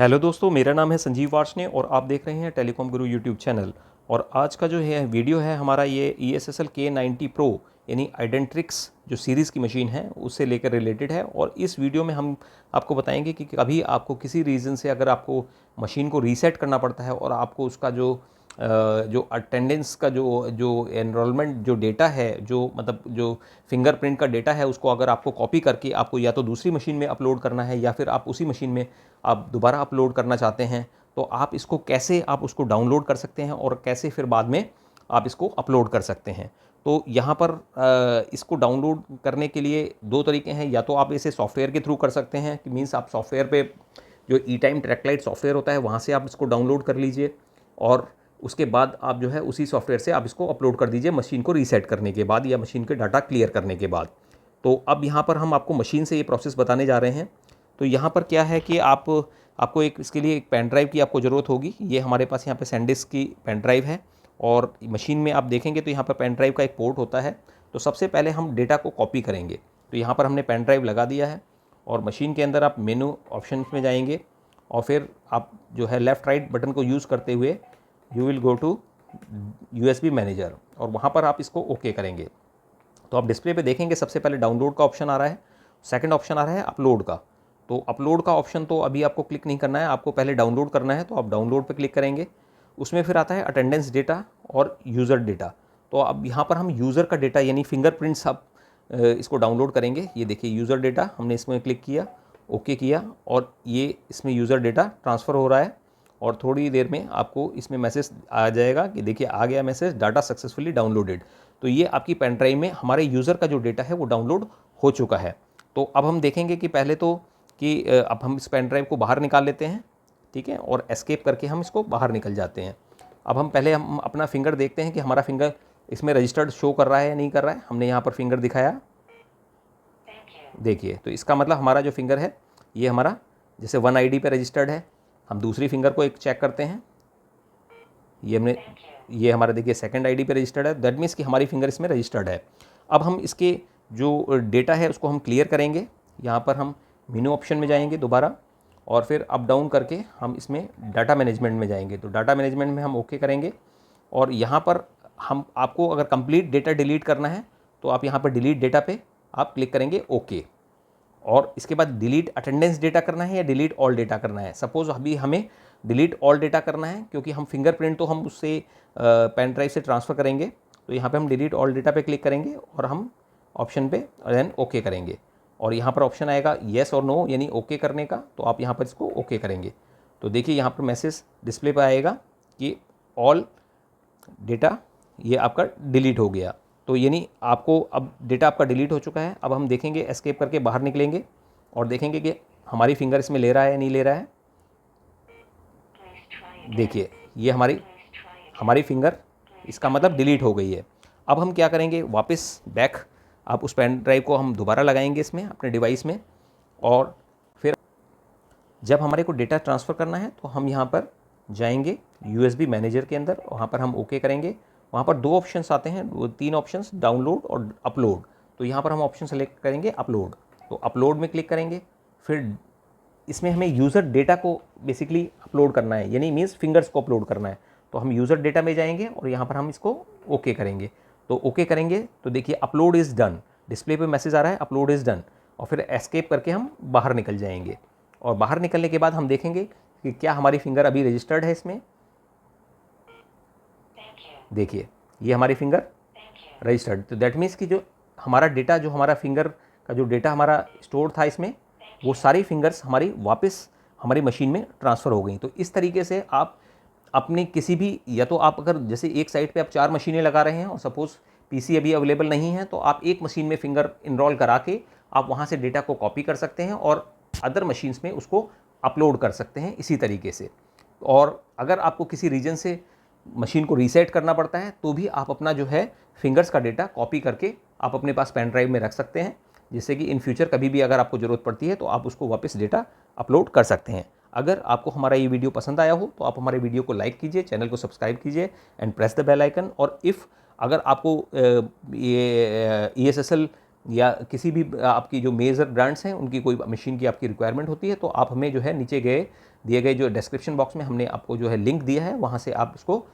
Hello दोस्तों, मेरा नाम है संजीव वार्ष्णेय और आप देख रहे हैं टेलीकॉम गुरु यूट्यूब चैनल। और आज का जो है वीडियो है हमारा ये ESSL K90 Pro यानी आइडेंट्रिक्स जो सीरीज़ की मशीन है उससे लेकर रिलेटेड है। और इस वीडियो में हम आपको बताएंगे कि कभी आपको किसी रीज़न से अगर आपको मशीन को रीसेट करना पड़ता है और आपको उसका जो अटेंडेंस का जो एनरोलमेंट जो डेटा है, जो मतलब जो फिंगरप्रिंट का डेटा है, उसको अगर आपको कॉपी करके आपको या तो दूसरी मशीन में अपलोड करना है या फिर आप उसी मशीन में आप दोबारा अपलोड करना चाहते हैं, तो आप इसको कैसे आप उसको डाउनलोड कर सकते हैं और कैसे फिर बाद में आप इसको अपलोड कर सकते हैं। तो यहाँ पर इसको डाउनलोड करने के लिए दो तरीके हैं। या तो आप इसे सॉफ्टवेयर के थ्रू कर सकते हैं कि मीन्स आप सॉफ्टवेयर पे जो E-टाइम ट्रैकलाइट सॉफ्टवेयर होता है वहाँ से आप इसको डाउनलोड कर लीजिए और उसके बाद आप जो है उसी सॉफ्टवेयर से आप इसको अपलोड कर दीजिए मशीन को रीसेट करने के बाद या मशीन के डाटा क्लियर करने के बाद। तो अब यहाँ पर हम आपको मशीन से ये प्रोसेस बताने जा रहे हैं। तो यहाँ पर क्या है कि आपको इसके लिए एक पेन ड्राइव की आपको ज़रूरत होगी। ये हमारे पास यहाँ पे सैनडिस्क की पेन ड्राइव है और मशीन में आप देखेंगे तो यहाँ पर पेन ड्राइव का एक पोर्ट होता है। तो सबसे पहले हम डेटा को कॉपी करेंगे। तो यहाँ पर हमने पेन ड्राइव लगा दिया है और मशीन के अंदर आप मेनू ऑप्शन में जाएंगे और फिर आप जो है लेफ़्ट राइट बटन को यूज़ करते हुए you will go to USB manager और वहाँ पर आप इसको ओके करेंगे। तो आप डिस्प्ले पे देखेंगे सबसे पहले डाउनलोड का ऑप्शन आ रहा है, सेकंड ऑप्शन आ रहा है अपलोड का। तो अपलोड का ऑप्शन तो अभी आपको क्लिक नहीं करना है, आपको पहले डाउनलोड करना है। तो आप डाउनलोड पे क्लिक करेंगे, उसमें फिर आता है अटेंडेंस डेटा और यूज़र डेटा। तो अब यहाँ पर हम यूज़र का डेटा यानी फिंगरप्रिंट्स आप इसको डाउनलोड करेंगे। ये देखिए यूज़र डेटा, हमने इसमें क्लिक किया, ओके किया और ये इसमें यूज़र डेटा ट्रांसफ़र हो रहा है। और थोड़ी देर में आपको इसमें मैसेज आ जाएगा कि देखिए आ गया मैसेज, डाटा सक्सेसफुली डाउनलोडेड। तो ये आपकी पेन ड्राइव में हमारे यूज़र का जो डेटा है वो डाउनलोड हो चुका है। तो अब हम देखेंगे कि पहले तो कि अब हम इस पेन ड्राइव को बाहर निकाल लेते हैं, ठीक है, और एस्केप करके हम इसको बाहर निकल जाते हैं। अब हम अपना फिंगर देखते हैं कि हमारा फिंगर इसमें रजिस्टर्ड शो कर रहा है या नहीं कर रहा है। हमने यहाँ पर फिंगर दिखाया, देखिए, तो इसका मतलब हमारा जो फिंगर है ये हमारा जैसे 1 ID पे रजिस्टर्ड है। हम दूसरी फिंगर को एक चेक करते हैं, ये हमारा देखिए सेकंड ID पे रजिस्टर्ड है। दैट मीन्स कि हमारी फिंगर इसमें रजिस्टर्ड है। अब हम इसके जो डेटा है उसको हम क्लियर करेंगे। यहाँ पर हम मेनू ऑप्शन में जाएंगे दोबारा और फिर अप डाउन करके हम इसमें डाटा मैनेजमेंट में जाएंगे। तो डाटा मैनेजमेंट में हम ओके करेंगे और यहाँ पर हम आपको अगर कंप्लीट डेटा डिलीट करना है तो आप यहाँ पर डिलीट डेटा पे आप क्लिक करेंगे ओके। और इसके बाद डिलीट अटेंडेंस डेटा करना है या डिलीट ऑल डेटा करना है। सपोज़ अभी हमें डिलीट ऑल डेटा करना है क्योंकि हम फिंगरप्रिंट तो हम उससे पेन ड्राइव से ट्रांसफ़र करेंगे। तो यहाँ पे हम डिलीट ऑल डेटा पे क्लिक करेंगे और हम ऑप्शन पे देन ओके करेंगे और यहाँ पर ऑप्शन आएगा येस और नो यानी ओके करने का। तो आप यहाँ पर इसको ओके करेंगे तो देखिए यहाँ पर मैसेज डिस्प्ले पर आएगा कि ऑल डेटा ये आपका डिलीट हो गया। तो यानी आपको अब डेटा आपका डिलीट हो चुका है। अब हम देखेंगे एस्केप करके बाहर निकलेंगे और देखेंगे कि हमारी फिंगर इसमें ले रहा है या नहीं ले रहा है। देखिए ये हमारी फिंगर इसका मतलब डिलीट हो गई है। अब हम क्या करेंगे, वापस बैक आप उस पेन ड्राइव को हम दोबारा लगाएंगे इसमें अपने डिवाइस में और फिर जब हमारे को डेटा ट्रांसफ़र करना है तो हम यहाँ पर जाएंगे USB मैनेजर के अंदर, वहाँ पर हम ओके करेंगे। वहाँ पर दो ऑप्शंस आते हैं, वो तीन ऑप्शंस, डाउनलोड और अपलोड। तो यहाँ पर हम ऑप्शन सेलेक्ट करेंगे अपलोड। तो अपलोड में क्लिक करेंगे, फिर इसमें हमें यूज़र डेटा को बेसिकली अपलोड करना है यानी मीन्स फिंगर्स को अपलोड करना है। तो हम यूज़र डेटा में जाएंगे और यहाँ पर हम इसको ओके करेंगे। तो ओके करेंगे तो देखिए अपलोड इज़ डन, डिस्प्ले पे मैसेज आ रहा है अपलोड इज़ डन और फिर एस्केप करके हम बाहर निकल जाएंगे। और बाहर निकलने के बाद हम देखेंगे कि क्या हमारी फिंगर अभी रजिस्टर्ड है इसमें। देखिए ये हमारी फिंगर रजिस्टर्ड। तो दैट मीन्स कि जो हमारा डेटा, जो हमारा फिंगर का जो डेटा हमारा स्टोर था इसमें, वो सारी फिंगर्स हमारी वापस हमारी मशीन में ट्रांसफ़र हो गई। तो इस तरीके से आप अपने किसी भी, या तो आप अगर जैसे एक साइट पे आप 4 मशीनें लगा रहे हैं और सपोज़ PC अभी अवेलेबल नहीं है तो आप एक मशीन में फिंगर इनरोल करा के आप वहाँ से डेटा को कॉपी कर सकते हैं और अदर मशीन्स में उसको अपलोड कर सकते हैं इसी तरीके से। और अगर आपको किसी रीजन से मशीन को रीसेट करना पड़ता है तो भी आप अपना जो है फिंगर्स का डेटा कॉपी करके आप अपने पास पेन ड्राइव में रख सकते हैं, जिससे कि इन फ्यूचर कभी भी अगर आपको ज़रूरत पड़ती है तो आप उसको वापस डेटा अपलोड कर सकते हैं। अगर आपको हमारा ये वीडियो पसंद आया हो तो आप हमारे वीडियो को लाइक कीजिए, चैनल को सब्सक्राइब कीजिए and press the bell icon. और इफ़ अगर आपको ये ESSL या किसी भी आपकी जो मेजर ब्रांड्स हैं उनकी कोई मशीन की आपकी रिक्वायरमेंट होती है, तो आप हमें जो है नीचे दिए गए जो डिस्क्रिप्शन बॉक्स में हमने आपको जो है लिंक दिया है, वहाँ से आप इसको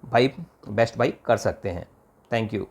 बेस्ट बाई कर सकते हैं। Thank you.